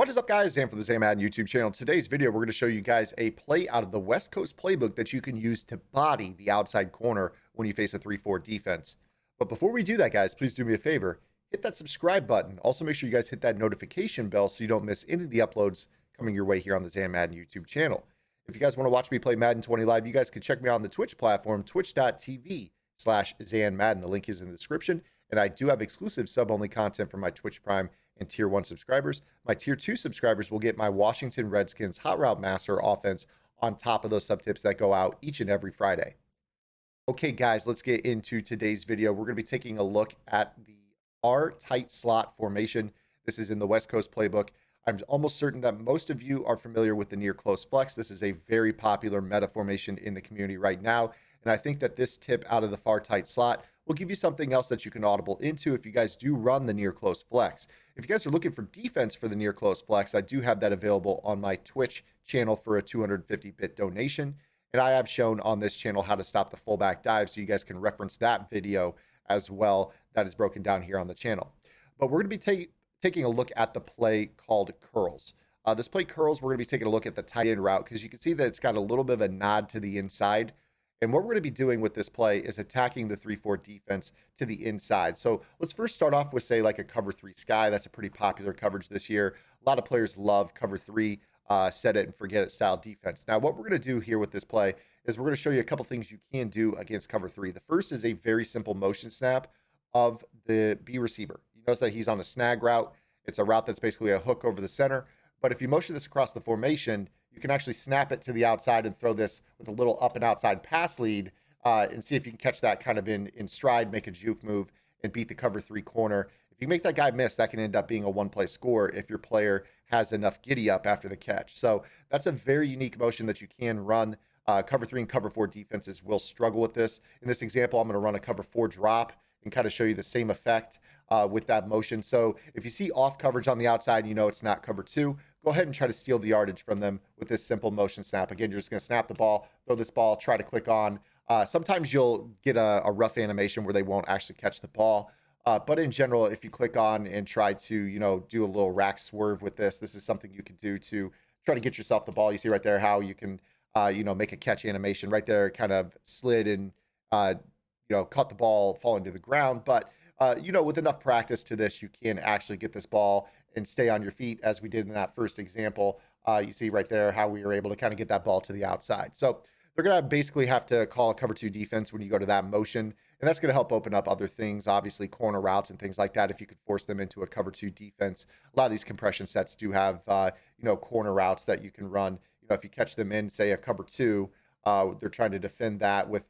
What is up, guys? Zan from the Madden YouTube channel. Today's video, we're going to show you guys a play out of the West Coast playbook that you can use to body the outside corner when you face a 3-4 defense. But before we do that, guys, please do me a favor. Hit that subscribe button. Also, make sure you guys hit that notification bell so you don't miss any of the uploads coming your way here on the Zan Madden YouTube channel. If you guys want to watch me play Madden 20 live, you guys can check me out on the Twitch platform, twitch.tv/Zan Madden. The link is in the description. And I do have exclusive sub-only content for my Twitch Prime and Tier 1 subscribers. My Tier 2 subscribers will get my Washington Redskins Hot Route Master offense on top of those sub-tips that go out each and every Friday. Okay, guys, let's get into today's video. We're going to be taking a look at the R-tight slot formation. This is in the West Coast playbook. I'm almost certain that most of you are familiar with the near close flex. This is a very popular meta formation in the community right now. And I think that this tip out of the far tight slot will give you something else that you can audible into if you guys do run the near close flex. If you guys are looking for defense for the near close flex, I do have that available on my Twitch channel for a 250-bit donation. And I have shown on this channel how to stop the fullback dive, so you guys can reference that video as well. That is broken down here on the channel. But we're going to be taking a look at the play called curls. This play curls, we're going to be taking a look at the tight end route because you can see that it's got a little bit of a nod to the inside. And what we're going to be doing with this play is attacking the 3-4 defense to the inside. So let's first start off with, say, like a cover 3 sky. That's a pretty popular coverage this year. A lot of players love cover 3, set it and forget it style defense. Now, what we're going to do here with this play is we're going to show you a couple things you can do against cover 3. The first is a very simple motion snap of the B receiver. You notice that he's on a snag route. It's a route that's basically a hook over the center. But if you motion this across the formation, you can actually snap it to the outside and throw this with a little up and outside pass lead and see if you can catch that kind of in stride, make a juke move, and beat the cover 3 corner. If you make that guy miss, that can end up being a one-play score if your player has enough giddy up after the catch. So that's a very unique motion that you can run. Cover 3 and cover 4 defenses will struggle with this. In this example, I'm going to run a cover 4 drop and kind of show you the same effect with that motion. So if you see off coverage on the outside, you know it's not cover 2, go ahead and try to steal the yardage from them with this simple motion snap. Again, you're just going to snap the ball, throw this ball, try to click on. Sometimes you'll get a rough animation where they won't actually catch the ball. But in general, if you click on and try to, do a little rack swerve with this, this is something you can do to try to get yourself the ball. You see right there how you can, make a catch animation right there, kind of slid and, caught the ball falling to the ground. But, with enough practice to this, you can actually get this ball and stay on your feet as we did in that first example. You see right there how we were able to kind of get that ball to the outside. So they're going to basically have to call a cover 2 defense when you go to that motion. And that's going to help open up other things, obviously corner routes and things like that. If you could force them into a cover 2 defense, a lot of these compression sets do have, corner routes that you can run. If you catch them in, say, a cover 2, they're trying to defend that with,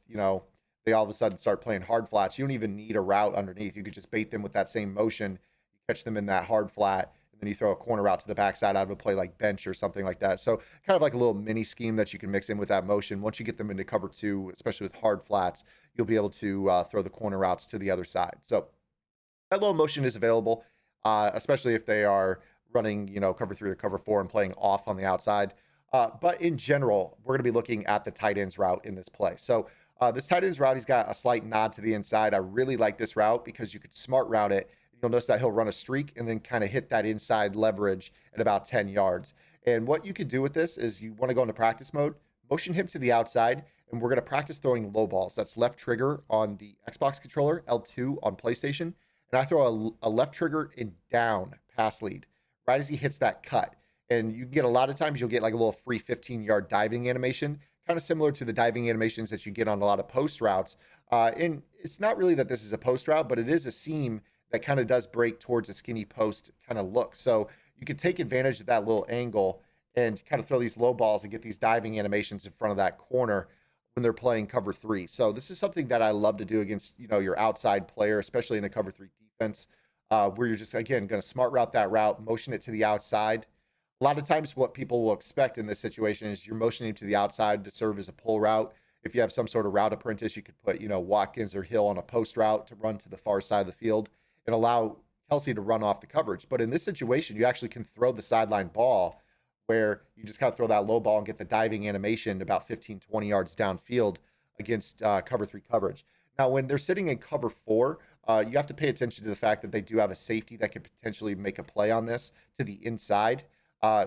they all of a sudden start playing hard flats. You don't even need a route underneath. You could just bait them with that same motion. You catch them in that hard flat, and then you throw a corner route to the backside out of a play like bench or something like that. So kind of like a little mini scheme that you can mix in with that motion. Once you get them into cover 2, especially with hard flats, you'll be able to throw the corner routes to the other side. So that little motion is available, especially if they are running, cover 3 or cover 4 and playing off on the outside. But in general, we're going to be looking at the tight ends route in this play. So this tight ends route, he's got a slight nod to the inside. I really like this route because you could smart route it. You'll notice that he'll run a streak and then kind of hit that inside leverage at about 10 yards. And what you could do with this is you want to go into practice mode, motion him to the outside, and we're going to practice throwing low balls. That's left trigger on the Xbox controller, L2 on PlayStation. And I throw a left trigger and down pass lead right as he hits that cut. And you get a lot of times you'll get like a little free 15-yard diving animation, kind of similar to the diving animations that you get on a lot of post routes. And it's not really that this is a post route, but it is a seam that kind of does break towards a skinny post kind of look. So you could take advantage of that little angle and kind of throw these low balls and get these diving animations in front of that corner when they're playing cover 3. So this is something that I love to do against, your outside player, especially in a cover 3 defense, where you're just, again, going to smart route that route, motion it to the outside. A lot of times what people will expect in this situation is you're motioning to the outside to serve as a pull route. If you have some sort of route apprentice, you could put, Watkins or Hill on a post route to run to the far side of the field and allow Kelsey to run off the coverage. But in this situation, you actually can throw the sideline ball where you just kind of throw that low ball and get the diving animation about 15, 20 yards downfield against cover 3 coverage. Now, when they're sitting in cover 4, you have to pay attention to the fact that they do have a safety that could potentially make a play on this to the inside.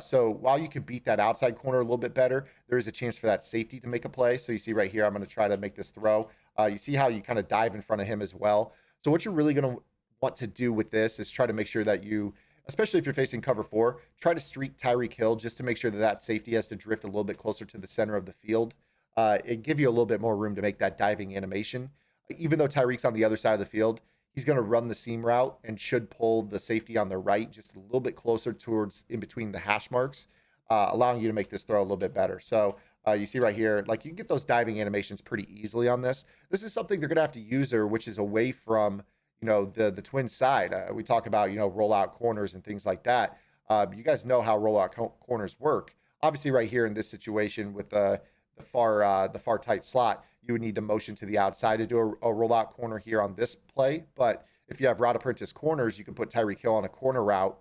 So while you can beat that outside corner a little bit better, there is a chance for that safety to make a play. So you see right here, I'm going to try to make this throw. You see how you kind of dive in front of him as well. So what you're really going to want to do with this is try to make sure that you, especially if you're facing cover 4, try to streak Tyreek Hill just to make sure that that safety has to drift a little bit closer to the center of the field. It give you a little bit more room to make that diving animation. Even though Tyreek's on the other side of the field, he's going to run the seam route and should pull the safety on the right just a little bit closer towards in between the hash marks, allowing you to make this throw a little bit better. So you see right here, like you can get those diving animations pretty easily on this. This is something they're going to have to use her, which is away from, the twin side. We talk about, rollout corners and things like that. You guys know how rollout corners work. Obviously right here in this situation with the far tight slot, you would need to motion to the outside to do a rollout corner here on this play. But if you have route apprentice corners, you can put Tyreek Hill on a corner route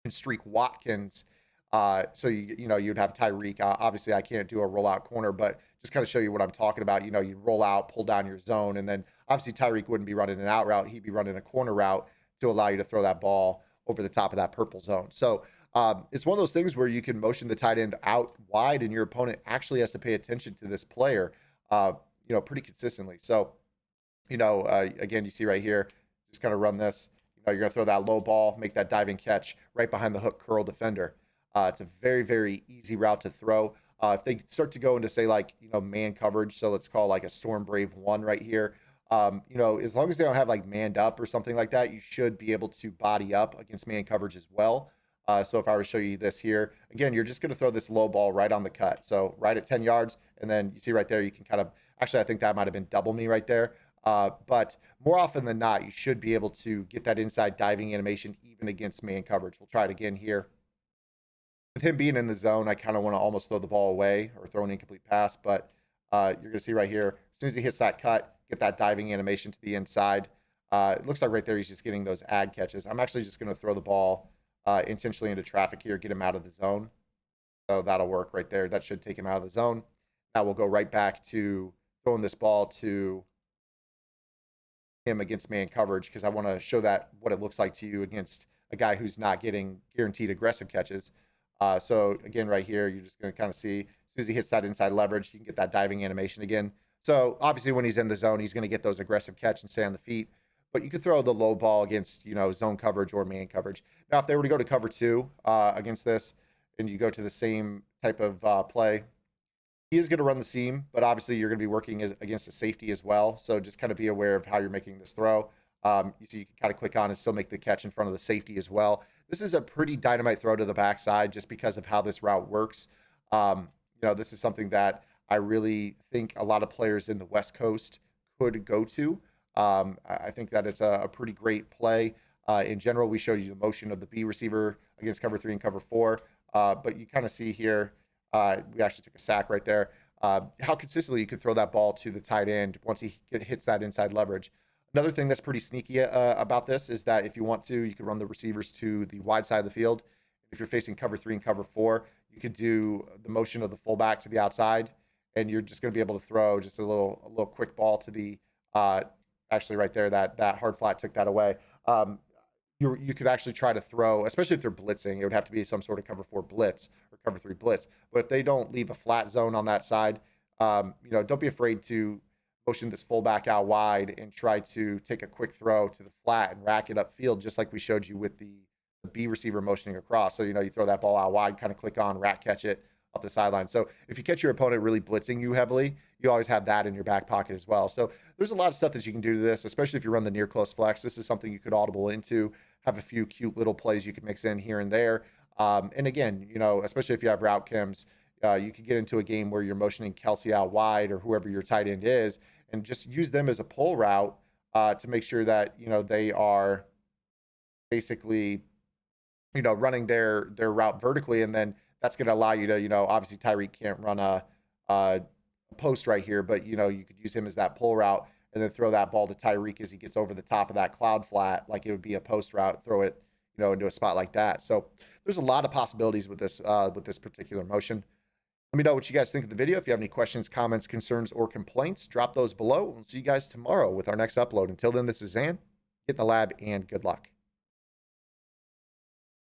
and streak Watkins. So you'd have Tyreek. Obviously, I can't do a rollout corner, but just kind of show you what I'm talking about. You roll out, pull down your zone, and then obviously Tyreek wouldn't be running an out route; he'd be running a corner route to allow you to throw that ball over the top of that purple zone. So it's one of those things where you can motion the tight end out wide, and your opponent actually has to pay attention to this player, pretty consistently. So, again, you see right here, just kind of run this. You're going to throw that low ball, make that diving catch right behind the hook curl defender. It's a very, very easy route to throw. If they start to go into, say, like, man coverage, so let's call like a Storm Brave 1 right here, as long as they don't have like manned up or something like that, you should be able to body up against man coverage as well. So if I were to show you this here, again, you're just going to throw this low ball right on the cut. So right at 10 yards, and then you see right there, you can kind of, actually, I think that might have been double me right there. But more often than not, you should be able to get that inside diving animation even against man coverage. We'll try it again here. With him being in the zone, I kind of want to almost throw the ball away or throw an incomplete pass, but you're going to see right here, as soon as he hits that cut, get that diving animation to the inside. It looks like right there he's just getting those ad catches. I'm actually just going to throw the ball intentionally into traffic here, get him out of the zone. So that'll work right there. That should take him out of the zone. Now we'll go right back to throwing this ball to him against man coverage because I want to show that what it looks like to you against a guy who's not getting guaranteed aggressive catches. So again, right here, you're just going to kind of see as soon as he hits that inside leverage, you can get that diving animation again. So obviously when he's in the zone, he's going to get those aggressive catch and stay on the feet. But you could throw the low ball against, zone coverage or man coverage. Now, if they were to go to cover 2 against this and you go to the same type of play, he is going to run the seam, but obviously you're going to be working against the safety as well. So just kind of be aware of how you're making this throw. You see, you can kind of click on and still make the catch in front of the safety as well. This is a pretty dynamite throw to the backside just because of how this route works. This is something that I really think a lot of players in the West Coast could go to. I think that it's a pretty great play. In general, we showed you the motion of the B receiver against cover 3 and cover 4. But you kind of see here, we actually took a sack right there. How consistently you could throw that ball to the tight end once he hits that inside leverage. Another thing that's pretty sneaky about this is that if you want to, you could run the receivers to the wide side of the field. If you're facing cover 3 and cover 4, you could do the motion of the fullback to the outside, and you're just going to be able to throw just a little quick ball to the actually right there, that hard flat took that away. You could actually try to throw, especially if they're blitzing, it would have to be some sort of cover 4 blitz or cover 3 blitz. But if they don't leave a flat zone on that side, don't be afraid to motion this fullback out wide and try to take a quick throw to the flat and rack it upfield, just like we showed you with the B receiver motioning across. So, you throw that ball out wide, kind of click on, rack catch it up the sideline. So if you catch your opponent really blitzing you heavily, you always have that in your back pocket as well. So there's a lot of stuff that you can do to this, especially if you run the near close flex. This is something you could audible into, have a few cute little plays you can mix in here and there. And again, especially if you have route chems, you could get into a game where you're motioning Kelsey out wide or whoever your tight end is, and just use them as a pull route to make sure that, they are basically, running their route vertically. And then that's going to allow you to, obviously Tyreek can't run a post right here, but, you could use him as that pull route and then throw that ball to Tyreek as he gets over the top of that cloud flat, like it would be a post route, throw it, into a spot like that. So there's a lot of possibilities with this particular motion. Let me know what you guys think of the video. If you have any questions, comments, concerns, or complaints, drop those below. We'll see you guys tomorrow with our next upload. Until then, this is Zan. Get in the lab and good luck.